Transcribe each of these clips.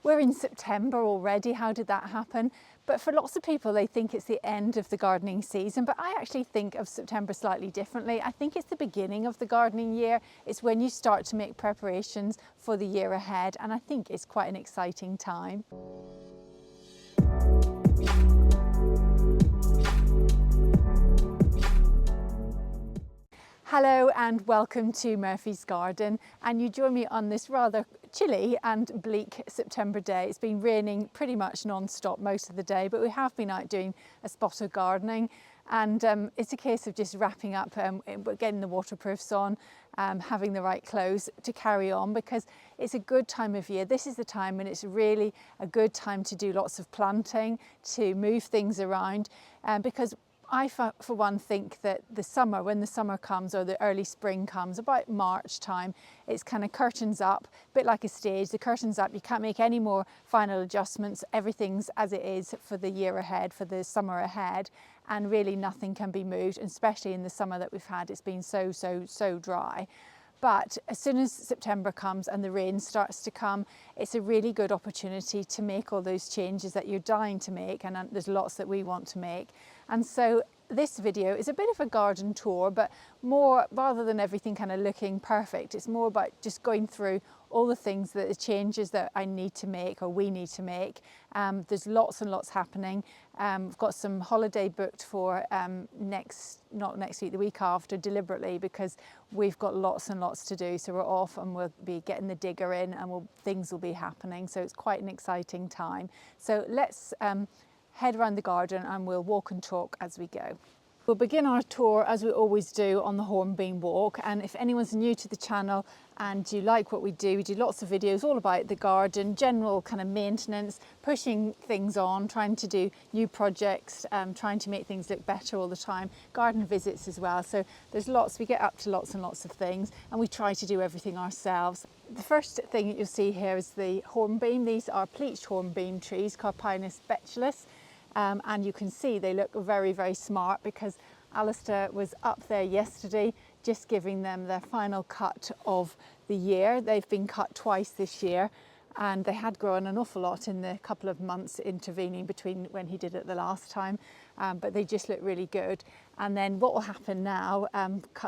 We're in September already. How did that happen? But for lots of people, they think it's the end of the gardening season, but I actually think of September slightly differently. I think it's the beginning of the gardening year. It's when you start to make preparations for the year ahead, and I think it's quite an exciting time. Hello and welcome to Murphy's Garden, and you join me on this rather chilly and bleak September day. It's been raining pretty much non-stop most of the day, but we have been out doing a spot of gardening, and it's a case of just wrapping up, getting the waterproofs on, having the right clothes to carry on, because it's a good time of year. This is the time when it's really a good time to do lots of planting, to move things around, because I, for one, think that the summer, when the summer comes or the early spring comes, about March time, it's kind of curtains up, a bit like a stage, the curtains up, you can't make any more final adjustments, everything's as it is for the year ahead, for the summer ahead, and really nothing can be moved, especially in the summer that we've had. It's been so dry. But as soon as September comes and the rain starts to come, it's a really good opportunity to make all those changes that you're dying to make, and there's lots that we want to make. And so this video is a bit of a garden tour, but more, rather than everything kind of looking perfect, it's more about just going through all the things, that the changes that I need to make or we need to make. There's lots and lots happening. We've got some holiday booked for not next week, the week after, deliberately, because we've got lots and lots to do. So we're off and we'll be getting the digger in, and things will be happening. So it's quite an exciting time. So let's head around the garden and we'll walk and talk as we go. We'll begin our tour, as we always do, on the Hornbeam Walk, and if anyone's new to the channel and you like what we do lots of videos all about the garden, general kind of maintenance, pushing things on, trying to do new projects, trying to make things look better all the time, garden visits as well. So there's lots, we get up to lots and lots of things, and we try to do everything ourselves. The first thing that you'll see here is the hornbeam. These are pleached hornbeam trees, Carpinus speculus. And you can see they look very smart, because Alistair was up there yesterday just giving them their final cut of the year. They've been cut twice this year, and they had grown an awful lot in the couple of months intervening between when he did it the last time, but they just look really good. And then what will happen now,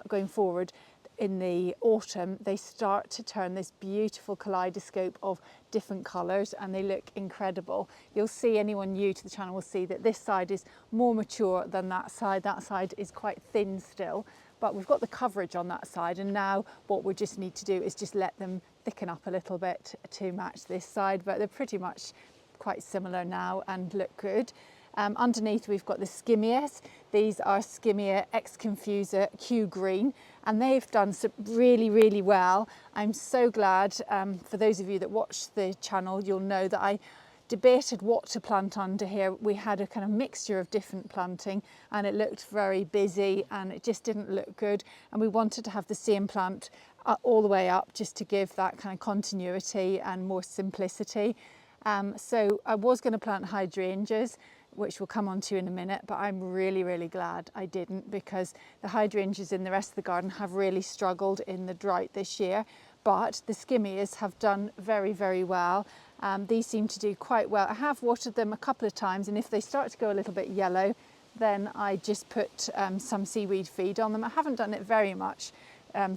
going forward, in the autumn, they start to turn this beautiful kaleidoscope of different colours, and they look incredible. You'll see, anyone new to the channel will see that this side is more mature than that side. That side is quite thin still, but we've got the coverage on that side, and now what we just need to do is just let them thicken up a little bit to match this side, but they're pretty much quite similar now and look good. Underneath we've got the skimmias. These are Skimmia X Confuser Q Green, and they've done really well. I'm so glad, for those of you that watch the channel, you'll know that I debated what to plant under here. We had a kind of mixture of different planting, and it looked very busy and it just didn't look good, and we wanted to have the same plant all the way up, just to give that kind of continuity and more simplicity. So I was going to plant hydrangeas, which we'll come on to in a minute, but I'm really glad I didn't, because the hydrangeas in the rest of the garden have really struggled in the drought this year. But the skimmias have done very well. These seem to do quite well. I have watered them a couple of times, and if they start to go a little bit yellow, then I just put some seaweed feed on them. I haven't done it very much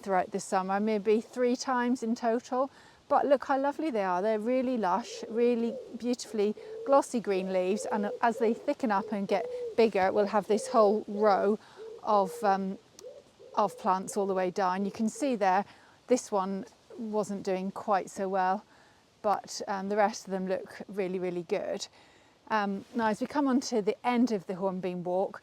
throughout the summer, maybe 3 times in total. But look how lovely they are. They're really lush, really beautifully glossy green leaves, and as they thicken up and get bigger, we'll have this whole row of plants all the way down. You can see there, this one wasn't doing quite so well, but the rest of them look really good. Now, as we come on to the end of the Hornbeam Walk,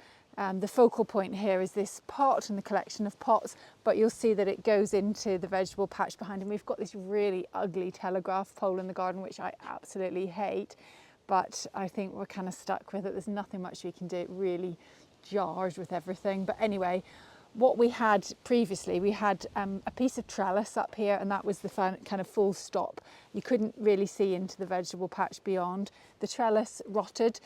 the focal point here is this pot and the collection of pots, but you'll see that it goes into the vegetable patch behind, and we've got this really ugly telegraph pole in the garden, which I absolutely hate, but I think we're kind of stuck with it. There's nothing much we can do. It really jars with everything. But anyway, what we had previously, we had a piece of trellis up here, and that was the kind of full stop. You couldn't really see into the vegetable patch beyond. The trellis rotted,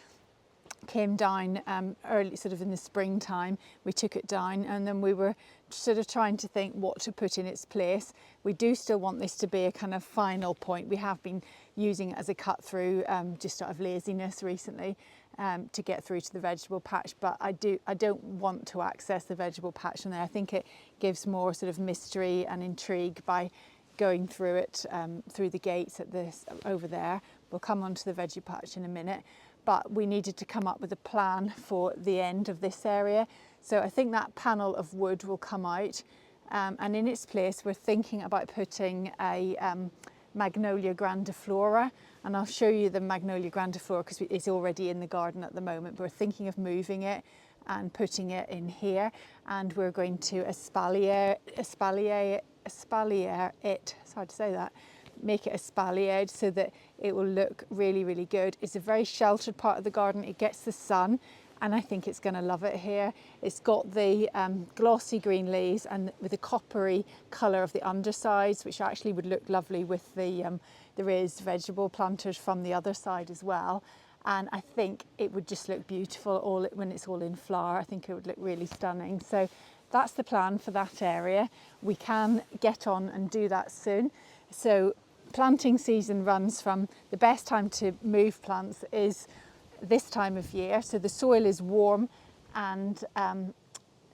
came down early, sort of in the springtime. We took it down, and then we were sort of trying to think what to put in its place. We do still want this to be a kind of final point. We have been using it as a cut through just out of laziness recently to get through to the vegetable patch. But I don't want to access the vegetable patch on there. I think it gives more sort of mystery and intrigue by going through it through the gates at this over there. We'll come on to the veggie patch in a minute, but we needed to come up with a plan for the end of this area. So I think that panel of wood will come out, and in its place we're thinking about putting a Magnolia grandiflora, and I'll show you the Magnolia grandiflora because it's already in the garden at the moment, but we're thinking of moving it and putting it in here, and we're going to espalier it, it's hard to say that, make it espaliered so that it will look really, really good. It's a very sheltered part of the garden, it gets the sun, and I think it's going to love it here. It's got the glossy green leaves and with the coppery colour of the undersides, which actually would look lovely with the raised vegetable planters from the other side as well. And I think it would just look beautiful when it's all in flower. I think it would look really stunning. So that's the plan for that area. We can get on and do that soon. So planting season runs from, the best time to move plants is this time of year. So the soil is warm and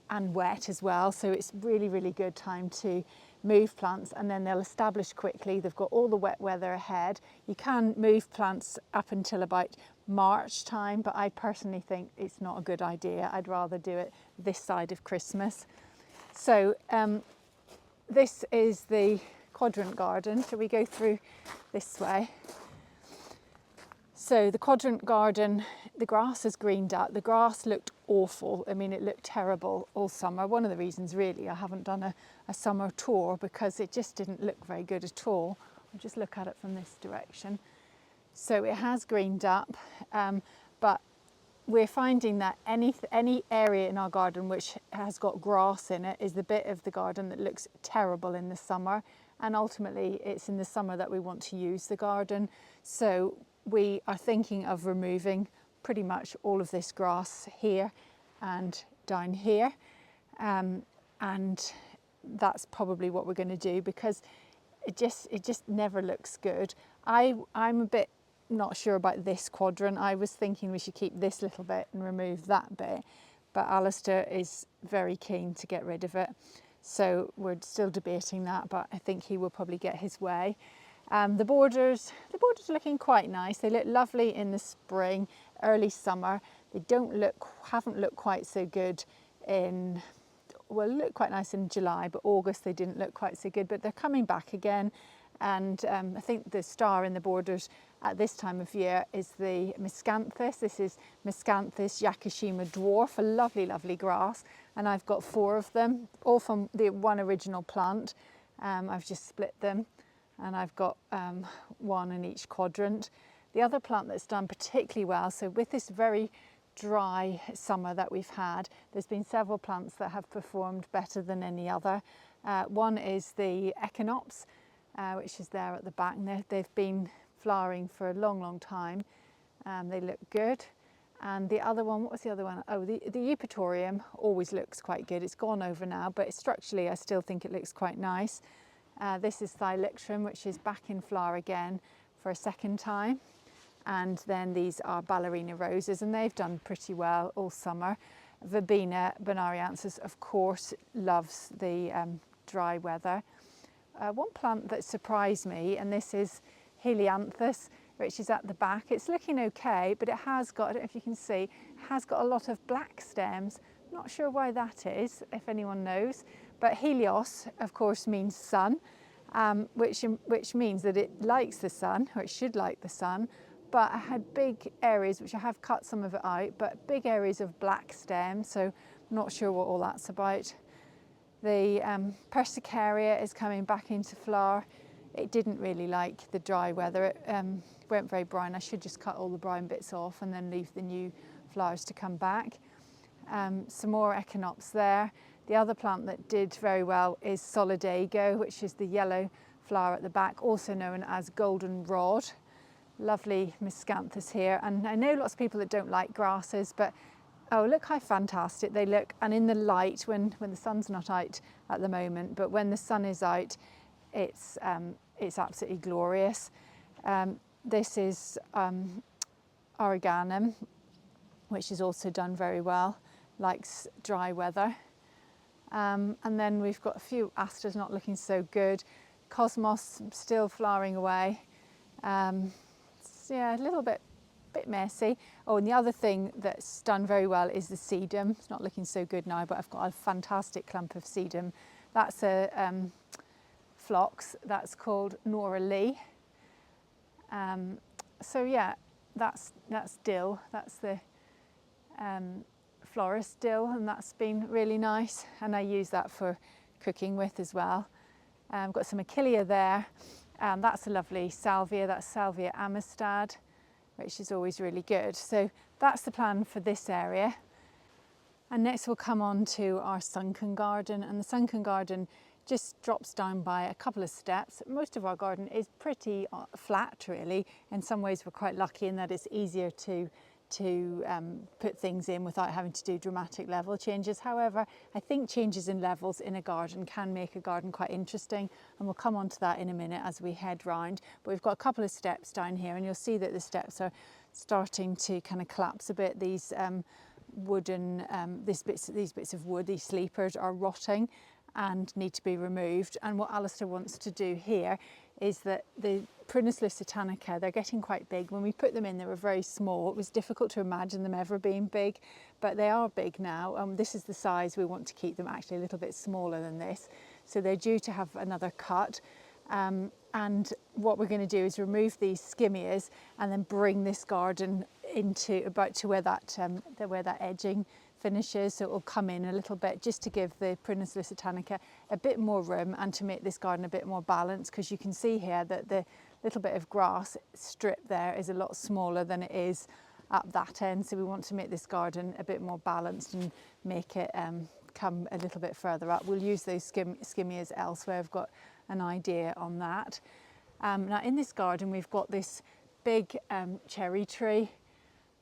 wet as well. So it's really, really good time to move plants, and then they'll establish quickly. They've got all the wet weather ahead. You can move plants up until about March time, but I personally think it's not a good idea. I'd rather do it this side of Christmas. So this is the Quadrant Garden. Shall we go through this way? So the Quadrant Garden, the grass has greened up. The grass looked awful. I mean, it looked terrible all summer. One of the reasons really I haven't done a summer tour, because it just didn't look very good at all. I'll just look at it from this direction. So it has greened up, but we're finding that any area in our garden which has got grass in it is the bit of the garden that looks terrible in the summer. And ultimately it's in the summer that we want to use the garden. So we are thinking of removing pretty much all of this grass here and down here, and that's probably what we're going to do, because it just never looks good. I'm a bit not sure about this quadrant. I was thinking we should keep this little bit and remove that bit, but Alistair is very keen to get rid of it, so we're still debating that, but I think he will probably get his way. The borders are looking quite nice. They look lovely in the spring, early summer. They haven't looked quite so good in, well, look quite nice in July, but August they didn't look quite so good, but they're coming back again. And I think the star in the borders at this time of year is the Miscanthus. This is Miscanthus Yakushima dwarf, a lovely, lovely grass. And I've got 4 of them, all from the one original plant. I've just split them, and I've got 1 in each quadrant. The other plant that's done particularly well, so with this very dry summer that we've had, there's been several plants that have performed better than any other. One is the Echinops, which is there at the back. They've been flowering for a long, long time. They look good. And the other one, what was the other one? Oh, the Eupatorium always looks quite good. It's gone over now, but structurally I still think it looks quite nice. This is Thylictrum, which is back in flower again for a second time. And then these are ballerina roses, and they've done pretty well all summer. Verbena bonariensis, of course, loves the dry weather. One plant that surprised me, and this is Helianthus, which is at the back. It's looking okay, but it has got, I don't know if you can see, it has got a lot of black stems. Not sure why that is, if anyone knows. But Helios, of course, means sun, which means that it likes the sun, or it should like the sun. But I had big areas, which I have cut some of it out, but big areas of black stem, so I'm not sure what all that's about. The Persicaria is coming back into flower. It didn't really like the dry weather. It went very brown. I should just cut all the brown bits off and then leave the new flowers to come back. Some more Echinops there. The other plant that did very well is Solidago, which is the yellow flower at the back, also known as golden rod. Lovely Miscanthus here. And I know lots of people that don't like grasses, but oh, look how fantastic they look. And in the light, when the sun's not out at the moment, but when the sun is out, it's absolutely glorious. This is Oreganum, which is also done very well, likes dry weather. And then we've got a few asters not looking so good. Cosmos still flowering away. Yeah, a little bit messy. Oh, and the other thing that's done very well is the sedum. It's not looking so good now, but I've got a fantastic clump of sedum. That's a phlox that's called Nora Lee. So yeah, that's dill. That's the florist dill, and that's been really nice. And I use that for cooking with as well. I've got some Achillea there. That's a lovely salvia. That's Salvia amistad, which is always really good. So that's the plan for this area. And next we'll come on to our Sunken Garden, and the Sunken Garden just drops down by a couple of steps. Most of our garden is pretty flat really. In some ways we're quite lucky in that it's easier to put things in without having to do dramatic level changes. However, I think changes in levels in a garden can make a garden quite interesting, and we'll come on to that in a minute as we head round. But we've got a couple of steps down here, and you'll see that the steps are starting to kind of collapse a bit. These wooden, these bits of wood, these sleepers are rotting and need to be removed. And what Alistair wants to do here is that the Prunus lusitanica, they're getting quite big. When we put them in, they were very small. It was difficult to imagine them ever being big, but they are big now. This is the size we want to keep them, actually a little bit smaller than this. So they're due to have another cut. And what we're going to do is remove these skimmias and then bring this garden into about to where that edging finishes. So it will come in a little bit just to give the Prunus lusitanica a bit more room and to make this garden a bit more balanced, because you can see here that the little bit of grass strip there is a lot smaller than it is at that end. So we want to make this garden a bit more balanced and make it come a little bit further up. We'll use those skimmias elsewhere. I've got an idea on that. Now in this garden we've got this big cherry tree,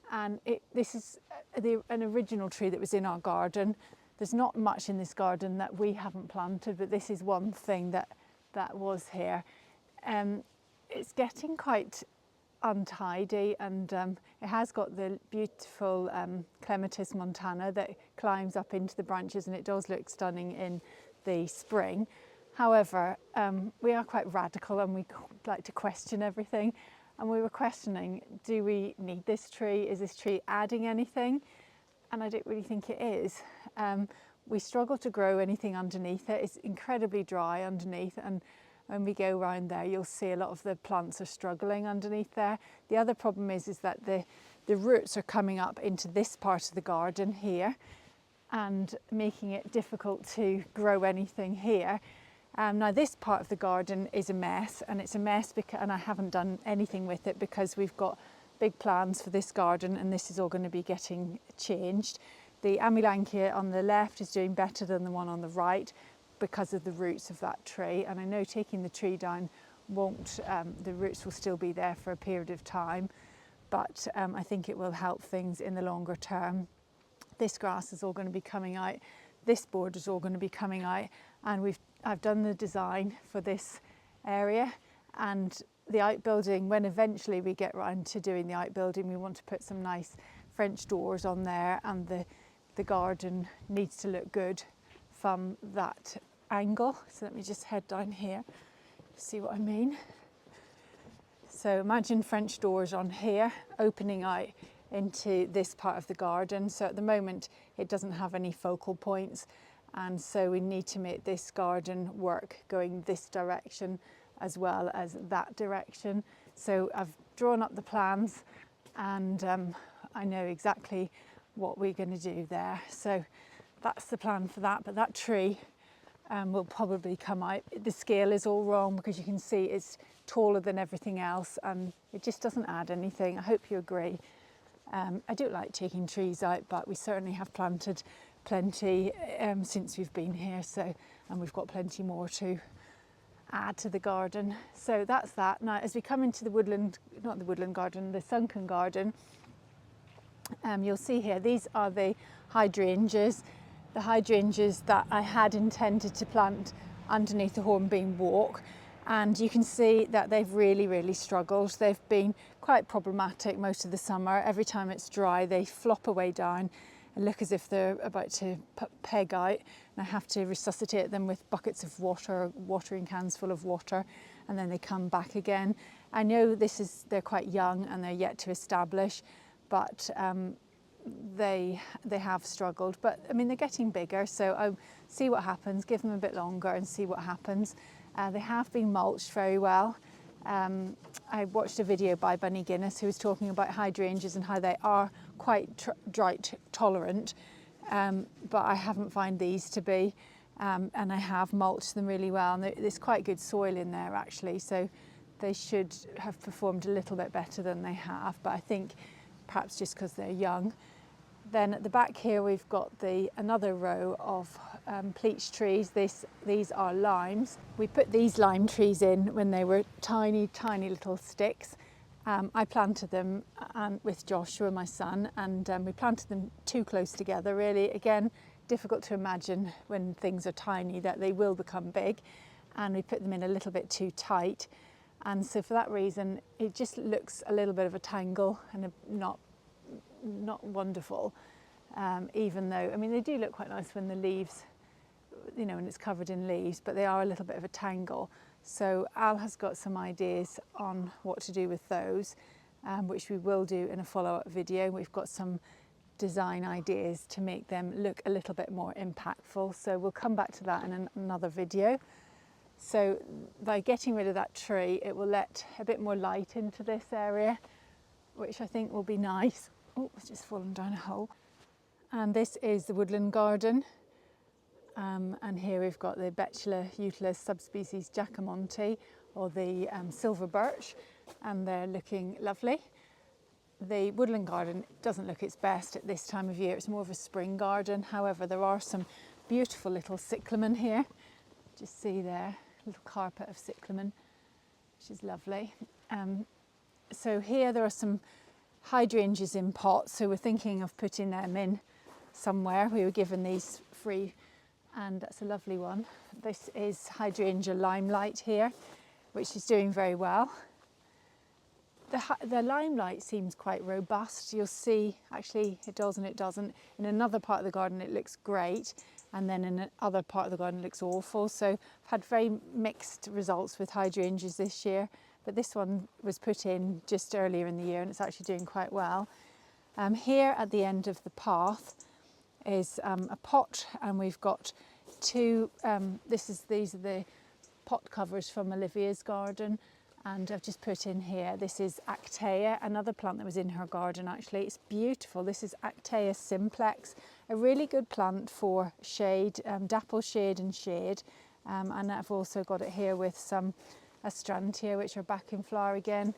and this is an original tree that was in our garden. There's not much in this garden that we haven't planted, but this is one thing that was here. It's getting quite untidy, and it has got the beautiful Clematis montana that climbs up into the branches, and it does look stunning in the spring. However, we are quite radical and we like to question everything. And we were questioning, do we need this tree? Is this tree adding anything? And I don't really think it is. We struggle to grow anything underneath it. It's incredibly dry underneath, and when we go around there, you'll see a lot of the plants are struggling underneath there. The other problem is that the roots are coming up into this part of the garden here and making it difficult to grow anything here. Now this part of the garden is a mess, and it's a mess because, and I haven't done anything with it because we've got big plans for this garden and this is all going to be getting changed. The Amilanchia on the left is doing better than the one on the right because of the roots of that tree, and I know taking the tree down won't, the roots will still be there for a period of time, but I think it will help things in the longer term. This grass is all going to be coming out, this board is all going to be coming out, and I've done the design for this area, and the outbuilding, when eventually we get round to doing the outbuilding, we want to put some nice French doors on there, and the garden needs to look good from that angle. So let me just head down here to see what I mean. So imagine French doors on here opening out into this part of the garden. So at the moment it doesn't have any focal points, and so we need to make this garden work going this direction as well as that direction. So I've drawn up the plans, and I know exactly what we're going to do there. So that's the plan for that, but that tree will probably come out. The scale is all wrong because you can see it's taller than everything else and it just doesn't add anything. I hope you agree. I do like taking trees out, but we certainly have planted plenty since we've been here, so, and we've got plenty more to add to the garden. So that's that. Now as we come into the woodland, not the woodland garden, the Sunken Garden, you'll see here these are the hydrangeas. The hydrangeas that I had intended to plant underneath the Hornbeam Walk, And you can see that they've really struggled. They've been quite problematic most of the summer. Every time it's dry, they flop away down and look as if they're about to peg out. And I have to resuscitate them with buckets of water, watering cans full of water, and then they come back again. I know they're quite young and they're yet to establish, but they have struggled. But I mean, they're getting bigger, so I'll see what happens, give them a bit longer and see what happens. They have been mulched very well. I watched a video by Bunny Guinness who was talking about hydrangeas and how they are quite drought tolerant, but I haven't found these to be, and I have mulched them really well, and there's quite good soil in there actually, so they should have performed a little bit better than they have, but I think perhaps just because they're young. Then at the back here we've got another row of pleached trees. These are limes. We put these lime trees in when they were tiny little sticks. I planted them with Joshua, my son, and we planted them too close together really. Again, difficult to imagine when things are tiny that they will become big, and we put them in a little bit too tight, and so for that reason it just looks a little bit of a tangle and not wonderful, even though, I mean, they do look quite nice when the leaves, you know, when it's covered in leaves, but they are a little bit of a tangle. So Al has got some ideas on what to do with those, which we will do in a follow-up video. We've got some design ideas to make them look a little bit more impactful, so we'll come back to that in another video. So by getting rid of that tree, it will let a bit more light into this area, which I think will be nice. Oh, it's just fallen down a hole. And this is the Woodland Garden. And here we've got the Betula utilis subspecies Jacamonte, or the silver birch, and they're looking lovely. The Woodland Garden doesn't look its best at this time of year. It's more of a spring garden. However, there are some beautiful little cyclamen here. Just see there, a little carpet of cyclamen, which is lovely. So here there are some hydrangeas in pots, so we're thinking of putting them in somewhere. We were given these free, and that's a lovely one. This is hydrangea limelight here, which is doing very well. The limelight seems quite robust. You'll see, actually it does and it doesn't. In another part of the garden it looks great, and then in another part of the garden it looks awful. So I've had very mixed results with hydrangeas this year. But this one was put in just earlier in the year and it's actually doing quite well. Here at the end of the path is a pot, and we've got two, these are the pot covers from Olivia's garden, and I've just put in here, this is Actea, another plant that was in her garden actually. It's beautiful. This is Actea simplex, a really good plant for shade, dapple shade and shade, and I've also got it here with some Astrantia, which are back in flower again.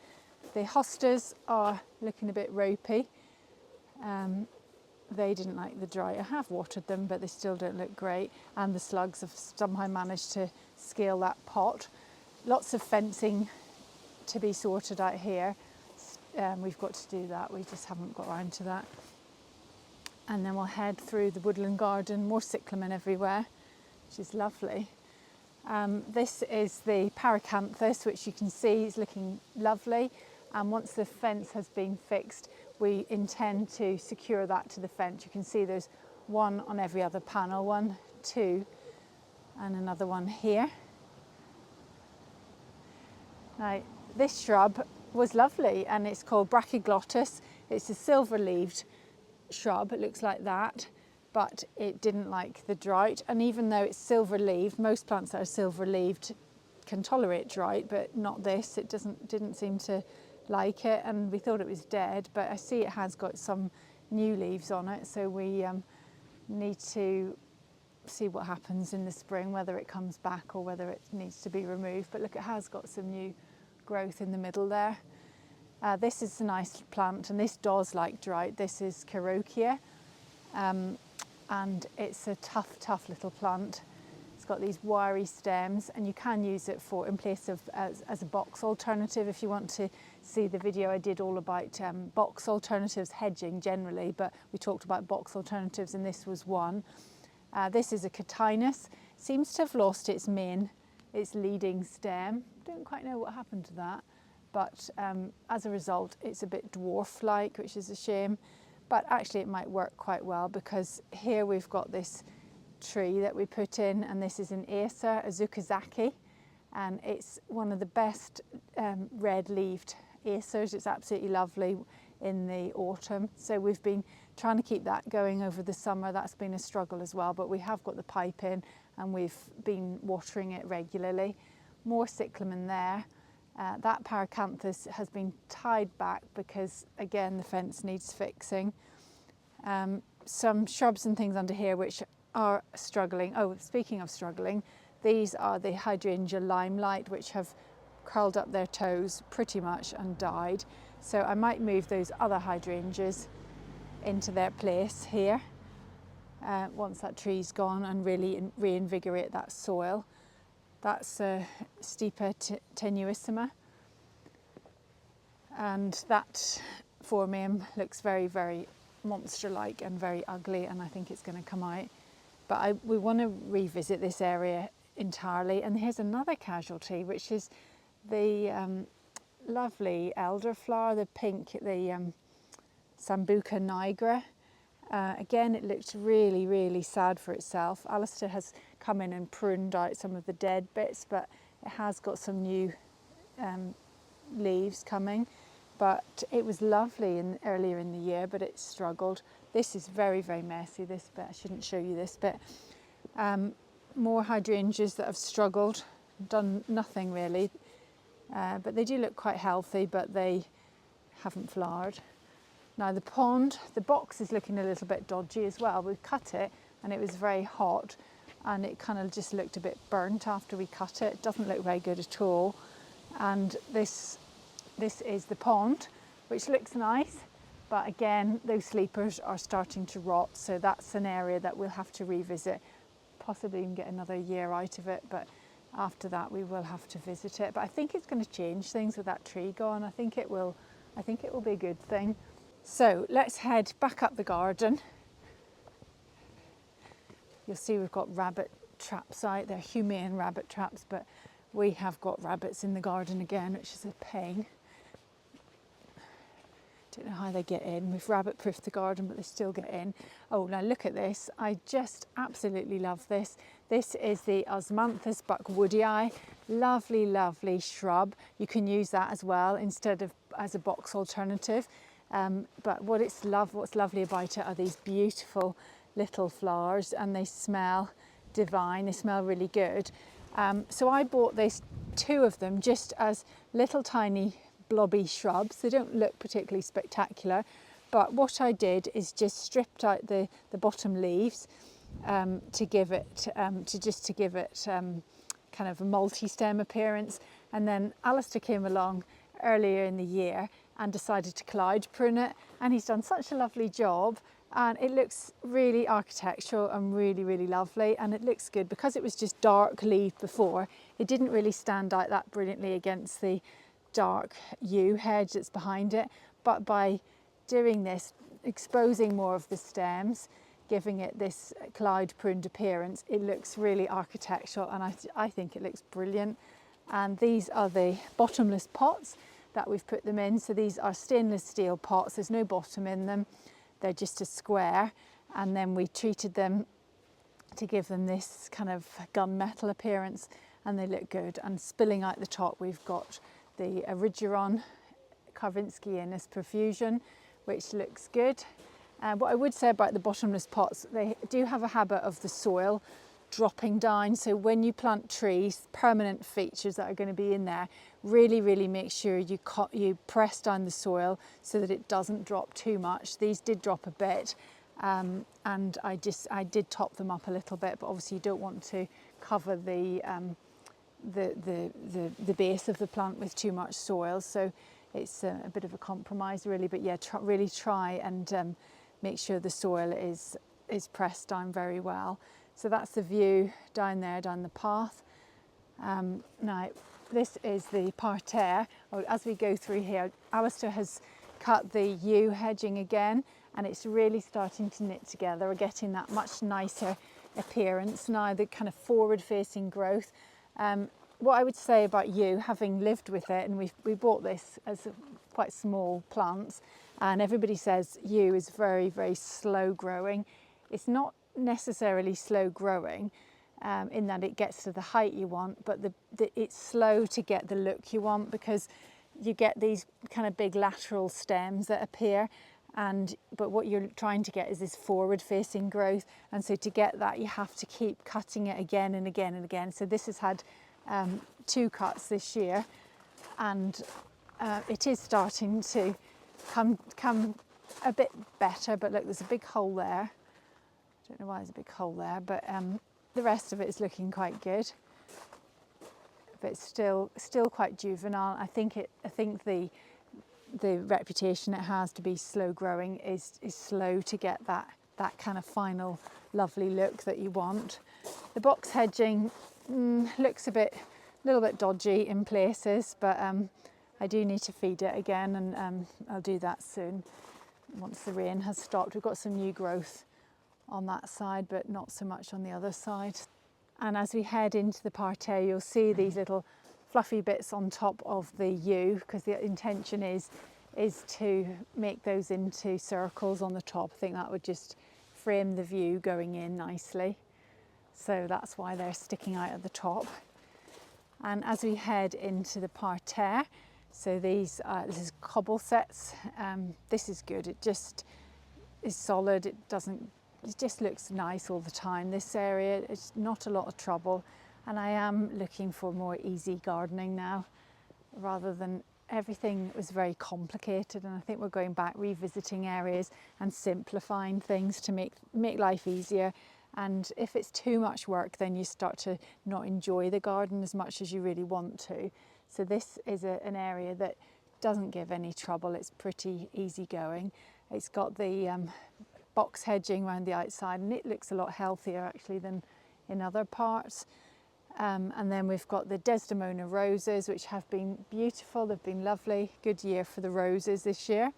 The hostas are looking a bit ropey. They didn't like the dry. I have watered them, but they still don't look great. And the slugs have somehow managed to scale that pot. Lots of fencing to be sorted out here. We've got to do that. We just haven't got around to that. And then we'll head through the Woodland Garden, more cyclamen everywhere, which is lovely. This is the Paracanthus, which you can see is looking lovely, and once the fence has been fixed we intend to secure that to the fence. You can see there's one on every other panel, 1, 2 and another one here. Now this shrub was lovely, and it's called Brachyglottis. It's a silver-leaved shrub, it looks like that, but it didn't like the drought, and even though it's silver-leaved, most plants that are silver-leaved can tolerate drought, but not this. It didn't seem to like it, and we thought it was dead, but I see it has got some new leaves on it, so we need to see what happens in the spring, whether it comes back or whether it needs to be removed. But look, it has got some new growth in the middle there. This is a nice plant, and this does like drought. This is Carokia, and it's a tough little plant. It's got these wiry stems, and you can use it in place of as a box alternative. If you want to see the video I did all about box alternatives, hedging generally, but we talked about box alternatives and this was one. This is a Catinus. Seems to have lost its leading stem. don't quite know what happened to that, but as a result it's a bit dwarf-like, which is a shame. But actually it might work quite well, because here we've got this tree that we put in, and this is an Acer, a Zukazaki, and it's one of the best red-leaved Acers. It's absolutely lovely in the autumn. So we've been trying to keep that going over the summer. That's been a struggle as well, but we have got the pipe in and we've been watering it regularly. More cyclamen there. That Paracanthus has been tied back because, again, the fence needs fixing. Some shrubs and things under here which are struggling. Oh, speaking of struggling, these are the hydrangea limelight, which have curled up their toes pretty much and died. So I might move those other hydrangeas into their place here once that tree's gone, and really reinvigorate that soil. That's Stipa tenuissima, and that Phormium looks very, very monster-like and very ugly, and I think it's going to come out. But we want to revisit this area entirely. And here's another casualty, which is the lovely elderflower, the pink, the Sambuca nigra. Again, it looks really, really sad for itself. Alistair has come in and pruned out some of the dead bits, but it has got some new leaves coming. But it was lovely earlier in the year, but it struggled. This is very, very messy, this bit. I shouldn't show you this bit. More hydrangeas that have struggled, done nothing really. But they do look quite healthy, but they haven't flowered. Now the pond, the box is looking a little bit dodgy as well. We cut it and it was very hot, and it kind of just looked a bit burnt after we cut it. It doesn't look very good at all. And this is the pond, which looks nice, but again, those sleepers are starting to rot. So that's an area that we'll have to revisit, possibly even get another year out of it. But after that, we will have to visit it. But I think it's going to change things with that tree gone. I think it will be a good thing. So let's head back up the garden. You'll see we've got rabbit traps out. They're humane rabbit traps, but we have got rabbits in the garden again, which is a pain. Don't know how they get in. We've rabbit-proofed the garden, but they still get in. Oh, now look at this. I just absolutely love this. This is the Osmanthus buckwoodii. Lovely, lovely shrub. You can use that as well instead of as a box alternative. But what's lovely about it are these beautiful little flowers, and they smell divine. They smell really good. So I bought two of them just as little tiny blobby shrubs. They don't look particularly spectacular, but what I did is just stripped out the bottom leaves to give it kind of a multi-stem appearance. And then Alistair came along earlier in the year and decided to cloud prune it, and he's done such a lovely job, and it looks really architectural and really, really lovely, and it looks good because it was just dark leaf before. It didn't really stand out that brilliantly against the dark yew hedge that's behind it, but by doing this, exposing more of the stems, giving it this cloud pruned appearance, it looks really architectural, and I think it looks brilliant. And these are the bottomless pots that we've put them in. So these are stainless steel pots, there's no bottom in them, they're just a square, and then we treated them to give them this kind of gunmetal appearance, and they look good. And spilling out the top, we've got the Erigeron Karvinskianus profusion, which looks good. What I would say about the bottomless pots, they do have a habit of the soil dropping down. So when you plant trees, permanent features that are going to be in there, really, really make sure you press down the soil so that it doesn't drop too much. These did drop a bit, and I did top them up a little bit, but obviously you don't want to cover the base of the plant with too much soil. So it's a bit of a compromise really, but yeah, really try and make sure the soil is pressed down very well. So that's the view down there, down the path. Now, this is the parterre. As we go through here, Alistair has cut the yew hedging again, and it's really starting to knit together. We're getting that much nicer appearance now, the kind of forward-facing growth. what I would say about yew, having lived with it, and we bought this as quite small plants, and everybody says yew is very, very slow growing. It's not necessarily slow growing in that it gets to the height you want, but it's slow to get the look you want, because you get these kind of big lateral stems that appear, but what you're trying to get is this forward facing growth, and so to get that you have to keep cutting it again and again and again. So this has had 2 cuts this year, and it is starting to come a bit better, but look, there's a big hole there. I don't know why there's a big hole there, but the rest of it is looking quite good. But it's still quite juvenile. I think the reputation it has to be slow growing is slow to get that kind of final lovely look that you want. The box hedging looks a little bit dodgy in places, but I do need to feed it again, and I'll do that soon once the rain has stopped. We've got some new growth on that side, but not so much on the other side. And as we head into the parterre, you'll see these little fluffy bits on top of the yew, because the intention is to make those into circles on the top. I think that would just frame the view going in nicely. So that's why they're sticking out at the top. And as we head into the parterre, so this is cobble sets. This is good. It just is solid. It just looks nice all the time. This area is not a lot of trouble, and I am looking for more easy gardening now, rather than everything was very complicated. And I think we're going back, revisiting areas and simplifying things to make life easier. And if it's too much work, then you start to not enjoy the garden as much as you really want to. So this is an area that doesn't give any trouble. It's pretty easy going. It's got the box hedging around the outside, and it looks a lot healthier actually than in other parts. And then we've got the Desdemona roses, which have been beautiful. They've been lovely. Good year for the roses this year.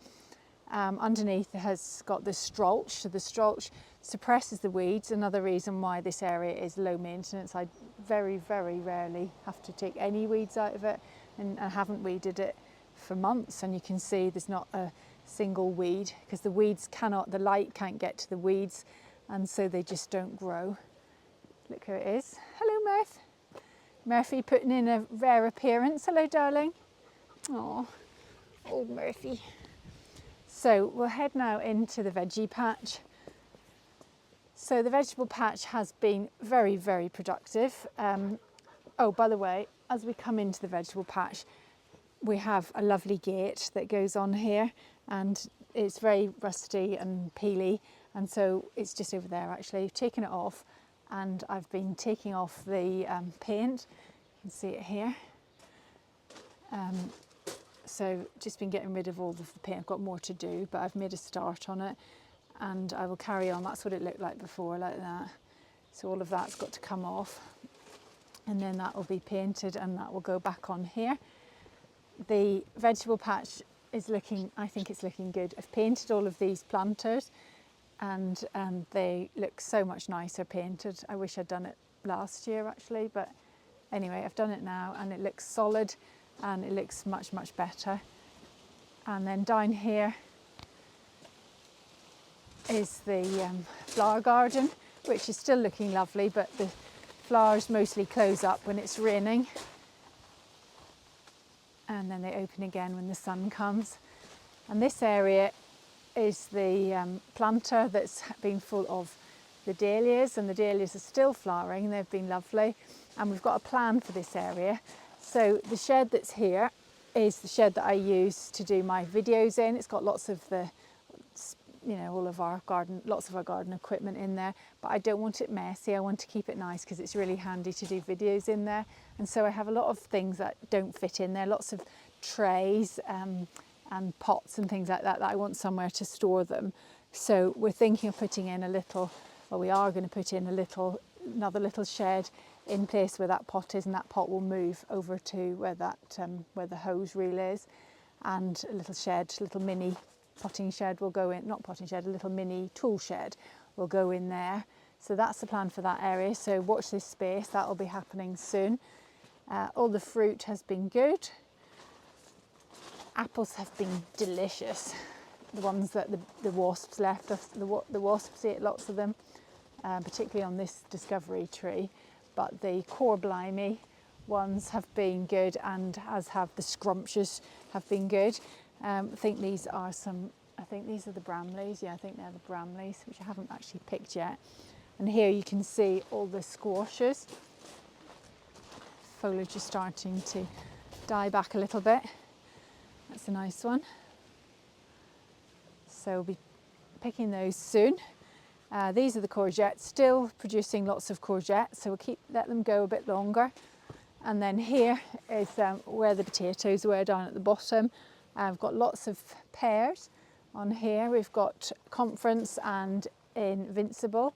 Underneath it has got the strolch. So the strolch suppresses the weeds. Another reason why this area is low maintenance. I very, very rarely have to take any weeds out of it, and I haven't weeded it for months. And you can see there's not a single weed, because the light can't get to the weeds, and so they just don't grow. Look who it is. Hello, Murph. Murphy putting in a rare appearance. Hello, darling. Oh, old Murphy. So we'll head now into the veggie patch. So the vegetable patch has been very, very productive. Oh, by the way, as we come into the vegetable patch, we have a lovely gate that goes on here, and it's very rusty and peely, and so it's just over there actually. I've taken it off, and I've been taking off the paint. You can see it here. So just been getting rid of all of the paint. I've got more to do, but I've made a start on it, and I will carry on. That's what it looked like before, like that. So all of that's got to come off, and then that will be painted, and that will go back on here. The vegetable patch is I think it's looking good. I've painted all of these planters, and they look so much nicer painted. I wish I'd done it last year actually, but anyway, I've done it now, and it looks solid, and it looks much, much better. And then down here is the flower garden, which is still looking lovely, but the flowers mostly close up when it's raining, and then they open again when the sun comes. And this area is the planter that's been full of the dahlias, and the dahlias are still flowering. They've been lovely, and we've got a plan for this area. So the shed that's here is the shed that I use to do my videos in. It's got lots of all of our garden, lots of our garden equipment in there, but I don't want it messy. I want to keep it nice because it's really handy to do videos in there. And so I have a lot of things that don't fit in there, lots of trays and pots and things like that I want somewhere to store them. So we're thinking of putting in we are going to put in another little shed in place where that pot is, and that pot will move over to where the hose reel is, and a little mini potting shed will go in, a little mini tool shed will go in there. So that's the plan for that area. So watch this space, that will be happening soon. All the fruit has been good. Apples have been delicious. The ones that the wasps left us, the wasps ate lots of them, particularly on this discovery tree. But the core blimey ones have been good, and as have the scrumptious have been good. I think these are the Bramleys. Yeah, I think they're the Bramleys, which I haven't actually picked yet. And here you can see all the squashes. Foliage is starting to die back a little bit. That's a nice one. So we'll be picking those soon. These are the courgettes, still producing lots of courgettes, so we'll let them go a bit longer. And then here is where the potatoes were, down at the bottom. I've got lots of pears on here. We've got Conference and Invincible.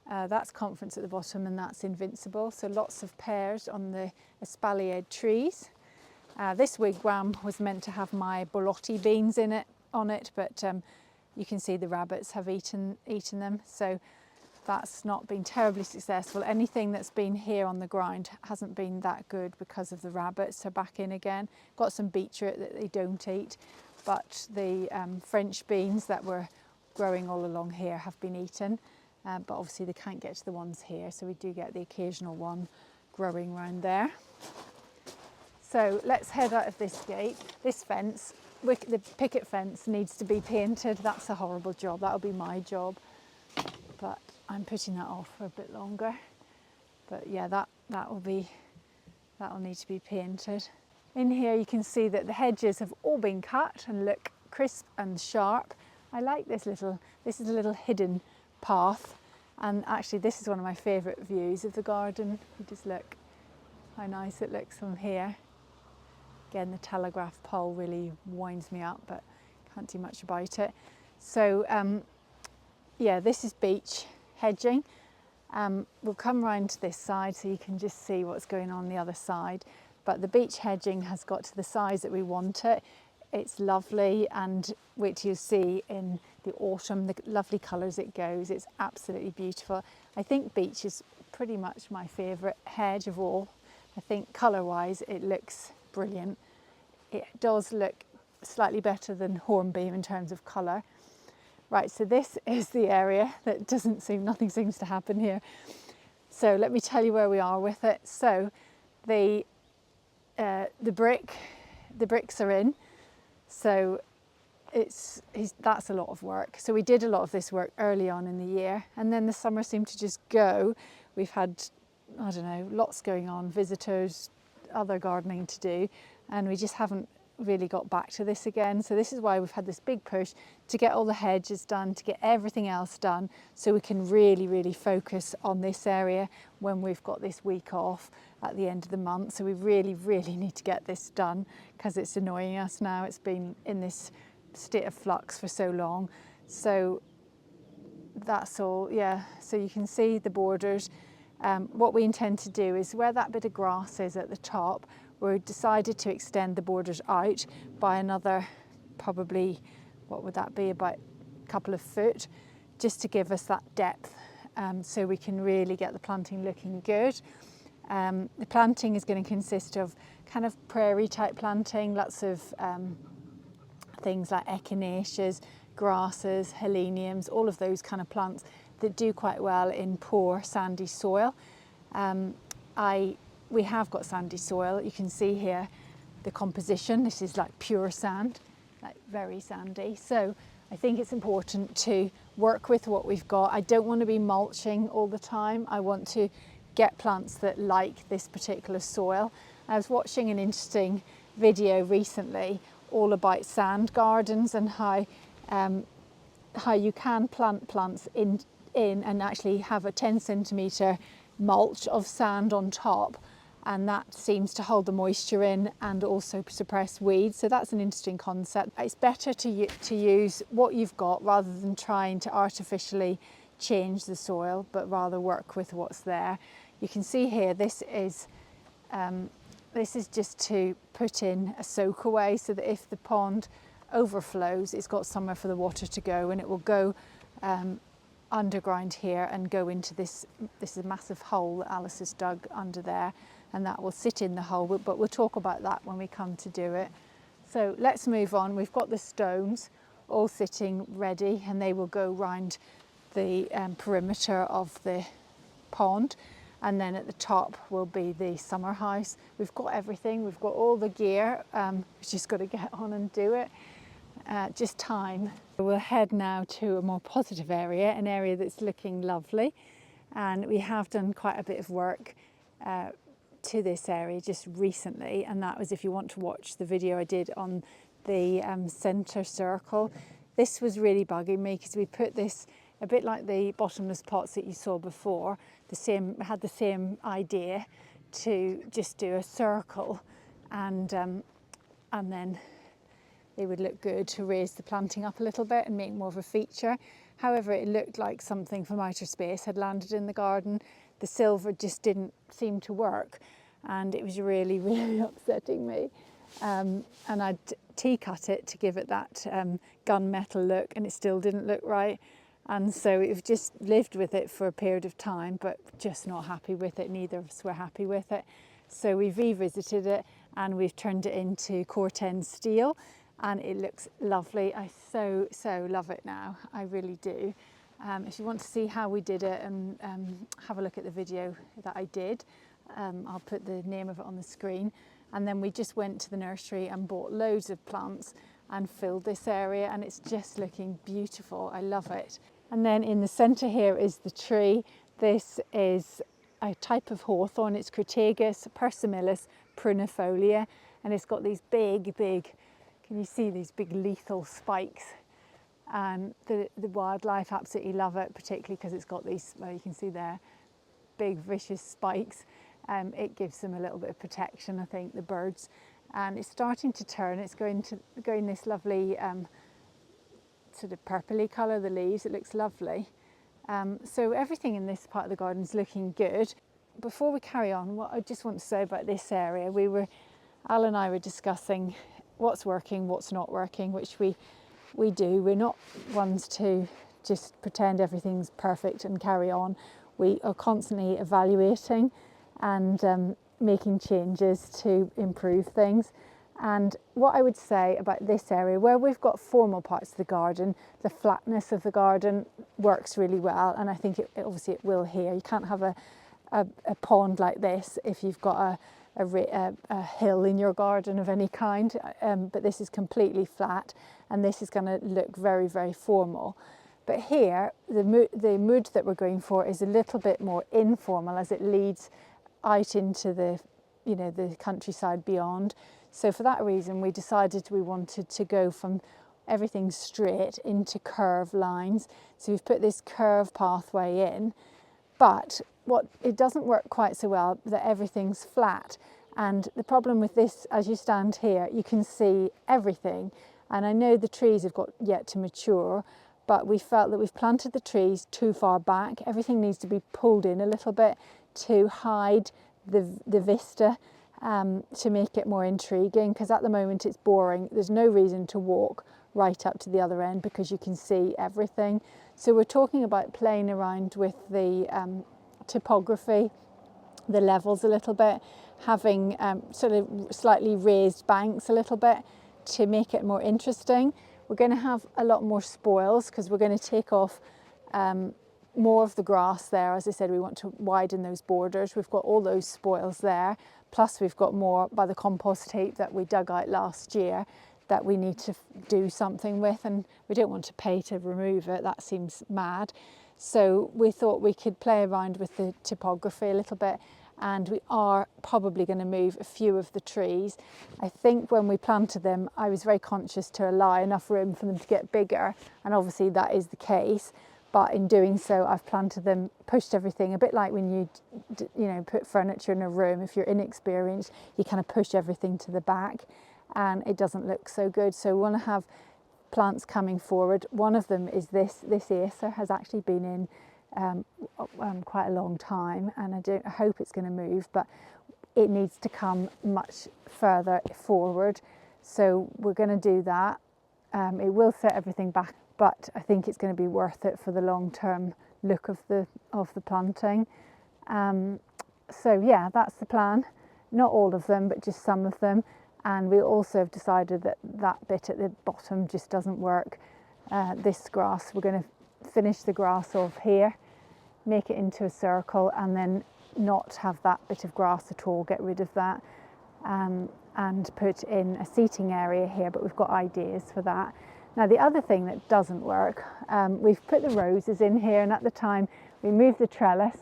That's Conference at the bottom, and that's Invincible. So lots of pears on the espaliered trees. This wigwam was meant to have my borlotti beans on it, but you can see the rabbits have eaten them, so that's not been terribly successful. Anything that's been here on the ground hasn't been that good because of the rabbits. So back in again. Got some beetroot that they don't eat, but the French beans that were growing all along here have been eaten, but obviously they can't get to the ones here, so we do get the occasional one growing around there. So let's head out of this gate. This fence, the picket fence, needs to be painted. That's a horrible job. That'll be my job, but I'm putting that off for a bit longer. But yeah, that'll need to be painted. In here you can see that the hedges have all been cut and look crisp and sharp. I like this is a little hidden path, and actually this is one of my favourite views of the garden. You just look how nice it looks from here. Again, the telegraph pole really winds me up, but can't do much about it. So yeah, this is beech hedging. We'll come round to this side so you can just see what's going on the other side. But the beech hedging has got to the size that we want it. It's lovely, and wait till you see in the autumn the lovely colours it goes. It's absolutely beautiful. I think beech is pretty much my favourite hedge of all. I think colour-wise it looks brilliant. It does look slightly better than hornbeam in terms of colour. Right, so this is the area that nothing seems to happen here. So let me tell you where we are with it. So the bricks are in. So that's a lot of work. So we did a lot of this work early on in the year, and then the summer seemed to just go. We've had, I don't know, lots going on, visitors, other gardening to do, and we just haven't really got back to this again. So this is why we've had this big push to get all the hedges done, to get everything else done, so we can really focus on this area when we've got this week off at the end of the month. So we really need to get this done because it's annoying us now. It's been in this state of flux for so long. So that's all, yeah. So you can see the borders. What we intend to do is where that bit of grass is at the top, we decided to extend the borders out by another, probably, what would that be, about a couple of foot, just to give us that depth, so we can really get the planting looking good. The planting is going to consist of kind of prairie type planting, lots of things like echinaceas, grasses, heleniums, all of those kind of plants that do quite well in poor sandy soil. We have got sandy soil. You can see here the composition. This is like pure sand, like very sandy. So I think it's important to work with what we've got. I don't want to be mulching all the time. I want to get plants that like this particular soil. I was watching an interesting video recently all about sand gardens and how you can plant plants in and actually have a 10 centimetre mulch of sand on top, and that seems to hold the moisture in and also suppress weeds. So that's an interesting concept. It's better to use what you've got rather than trying to artificially change the soil, but rather work with what's there. You can see here this is just to put in a soak away so that if the pond overflows, it's got somewhere for the water to go, and it will go underground here and go into this. This is a massive hole that Alice has dug under there, and that will sit in the hole, but we'll talk about that when we come to do it. So let's move on. We've got the stones all sitting ready, and they will go round the perimeter of the pond, and then at the top will be the summer house. We've got everything, we've got all the gear, we've just got to get on and do it. Just time. We'll head now to a more positive area, an area that's looking lovely, and we have done quite a bit of work to this area just recently, and that was, if you want to watch the video I did on the centre circle. This was really bugging me because we put this a bit like the bottomless pots that you saw before, had the same idea to just do a circle, and then it would look good to raise the planting up a little bit and make more of a feature. However, it looked like something from outer space had landed in the garden. The silver just didn't seem to work, and it was really, really upsetting me. And I'd tea-cut it to give it that gunmetal look, and it still didn't look right. And so we've just lived with it for a period of time, but just not happy with it. Neither of us were happy with it. So we've revisited it, and we've turned it into Corten steel, and it looks lovely. I so love it now. I really do. If you want to see how we did it and have a look at the video that I did, I'll put the name of it on the screen. And then we just went to the nursery and bought loads of plants and filled this area, and it's just looking beautiful. I love it. And then in the centre here is the tree. This is a type of hawthorn. It's Crataegus persimilis prunifolia, and it's got these big, can you see these big lethal spikes? And the wildlife absolutely love it, particularly because it's got these, well, you can see there, big vicious spikes. It gives them a little bit of protection, I think, the birds. And it's starting to turn. It's going this lovely sort of purpley colour, the leaves. It looks lovely. So everything in this part of the garden is looking good. Before we carry on, what I just want to say about this area, Al and I were discussing what's working, what's not working, which we do. We're not ones to just pretend everything's perfect and carry on. We are constantly evaluating and making changes to improve things. And what I would say about this area, where we've got formal parts of the garden, the flatness of the garden works really well, and I think obviously it will here. You can't have a pond like this if you've got a hill in your garden of any kind, but this is completely flat, and this is going to look very, very formal. But here, the mood that we're going for is a little bit more informal as it leads out into the countryside beyond. So for that reason, we decided we wanted to go from everything straight into curved lines. So we've put this curved pathway in, but it doesn't work quite so well that everything's flat. And the problem with this, as you stand here, you can see everything. And I know the trees have got yet to mature, but we felt that we've planted the trees too far back. Everything needs to be pulled in a little bit to hide the vista, to make it more intriguing, because at the moment it's boring. There's no reason to walk right up to the other end because you can see everything. So we're talking about playing around with the topography, the levels a little bit, having sort of slightly raised banks a little bit to make it more interesting. We're going to have a lot more spoils because we're going to take off more of the grass there. As I said, we want to widen those borders. We've got all those spoils there, plus we've got more by the compost heap that we dug out last year that we need to do something with, and we don't want to pay to remove it. That seems mad. So we thought we could play around with the topography a little bit, and we are probably going to move a few of the trees. I think when we planted them, I was very conscious to allow enough room for them to get bigger, and obviously that is the case. But in doing so, I've planted them, pushed everything, a bit like when you put furniture in a room. If you're inexperienced, you kind of push everything to the back, and it doesn't look so good. So we want to have plants coming forward. One of them is this Acer, has actually been in quite a long time, and I hope it's going to move, but it needs to come much further forward. So we're going to do that. It will set everything back, but I think it's going to be worth it for the long-term look of the planting. So yeah, that's the plan. Not all of them, but just some of them. And we also have decided that that bit at the bottom just doesn't work. This grass, we're going to finish the grass off here, make it into a circle, and then not have that bit of grass at all, get rid of that, and put in a seating area here, but we've got ideas for that. Now the other thing that doesn't work, we've put the roses in here, and at the time we moved the trellis.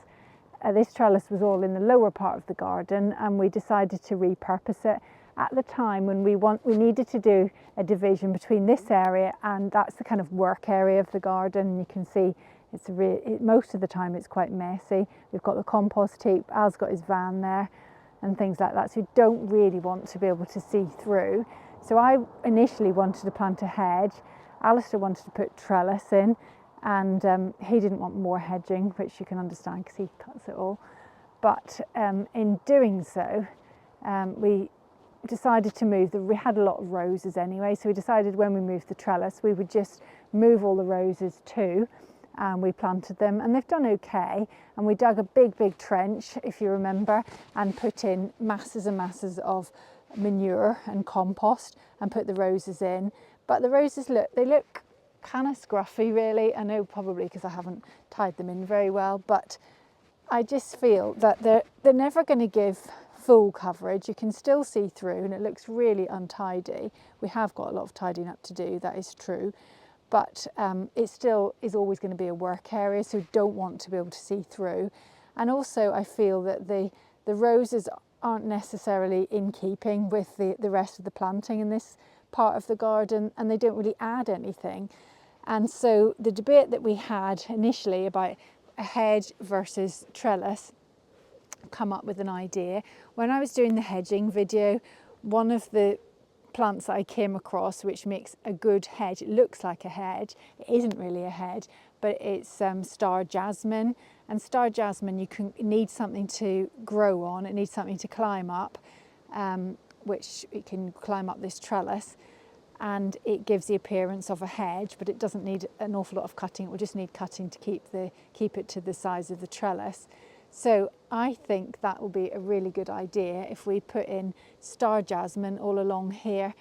This trellis was all in the lower part of the garden, and we decided to repurpose it. At the time when we needed to do a division between this area, and that's the kind of work area of the garden. You can see it's most of the time it's quite messy. We've got the compost heap, Al's got his van there and things like that, so you don't really want to be able to see through. So I initially wanted to plant a hedge. Alistair wanted to put trellis in, and he didn't want more hedging, which you can understand because he cuts it all. But in doing so, we decided to move we had a lot of roses anyway, so we decided when we moved the trellis we would just move all the roses too, and we planted them, and they've done okay. And we dug a big trench, if you remember, and put in masses and masses of manure and compost and put the roses in. But the roses look kind of scruffy really. I know, probably because I haven't tied them in very well, but I just feel that they're never going to give full coverage. You can still see through, and it looks really untidy. We have got a lot of tidying up to do, that is true, but it still is always going to be a work area, so we don't want to be able to see through. And also I feel that the roses aren't necessarily in keeping with the rest of the planting in this part of the garden, and they don't really add anything. And so the debate that we had initially about a hedge versus trellis come up with an idea. When I was doing the hedging video, one of the plants that I came across which makes a good hedge, it looks like a hedge, it isn't really a hedge, but it's star jasmine. And star jasmine, you need something to grow on, it needs something to climb up, which it can climb up this trellis, and it gives the appearance of a hedge, but it doesn't need an awful lot of cutting. It will just need cutting to keep it to the size of the trellis. So I think that will be a really good idea if we put in star jasmine all along here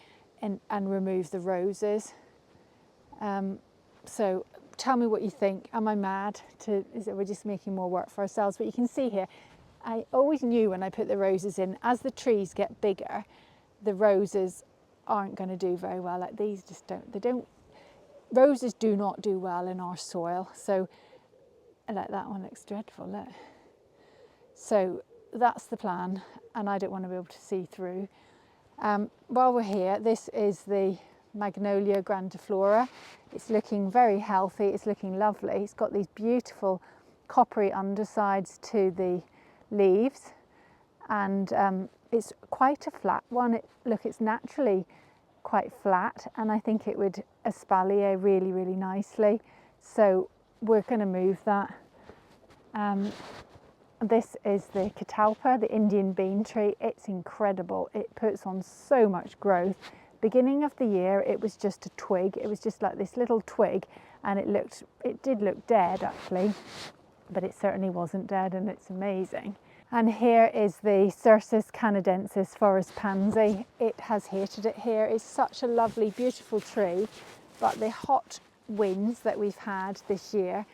and remove the roses. So tell me what you think. Am I mad? Is it we're just making more work for ourselves? But you can see here, I always knew when I put the roses in, as the trees get bigger, the roses aren't going to do very well. Like these just don't. Roses do not do well in our soil. So like that one looks dreadful, look. So that's the plan, and I don't want to be able to see through. While we're here, this is the Magnolia grandiflora. It's looking very healthy, it's looking lovely. It's got these beautiful coppery undersides to the leaves, and it's quite a flat one. Look, it's naturally quite flat, and I think it would espalier really, really nicely. So we're going to move that. This is the catalpa, the Indian bean tree. It's incredible. It puts on so much growth. Beginning of the year, it was just a twig. It was just like this little twig, and it did look dead actually, but it certainly wasn't dead, and it's amazing. And here is the Cercis canadensis forest pansy. It has hated it here. It's such a lovely, beautiful tree, but the hot winds that we've had this year,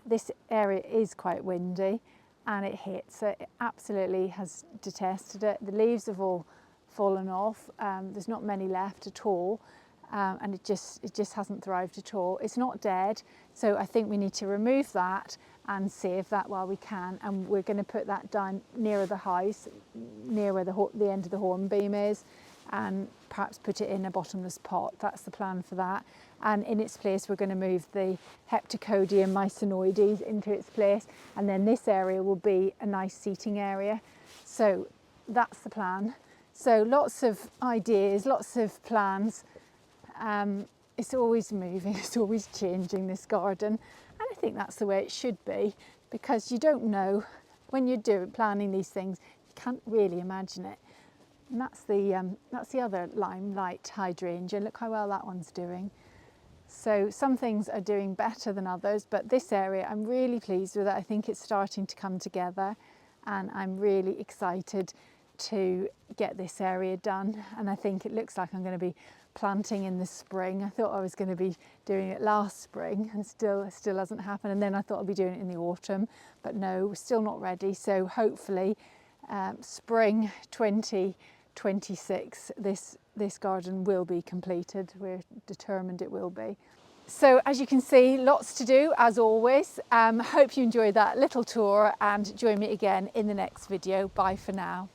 this area is quite windy, and it hates it. It absolutely has detested it. The leaves have all fallen off. There's not many left at all, and it just hasn't thrived at all. It's not dead, so I think we need to remove that and save that while we can. And we're going to put that down nearer the house, near where the end of the hornbeam is, and perhaps put it in a bottomless pot. That's the plan for that. And in its place, we're going to move the Heptacodium mycinoides into its place, and then this area will be a nice seating area. So that's the plan. So lots of ideas, lots of plans. It's always moving, it's always changing, this garden. And I think that's the way it should be, because you don't know when you're planning these things, you can't really imagine it. And that's the other limelight hydrangea. Look how well that one's doing. So some things are doing better than others, but this area I'm really pleased with it. I think it's starting to come together, and I'm really excited to get this area done. And I think it looks like I'm going to be planting in the spring. I thought I was going to be doing it last spring, and still hasn't happened. And then I thought I'd be doing it in the autumn, but no, we're still not ready. So hopefully spring 2026 this garden will be completed. We're determined it will be. So as you can see, lots to do as always. Hope you enjoyed that little tour, and join me again in the next video. Bye for now.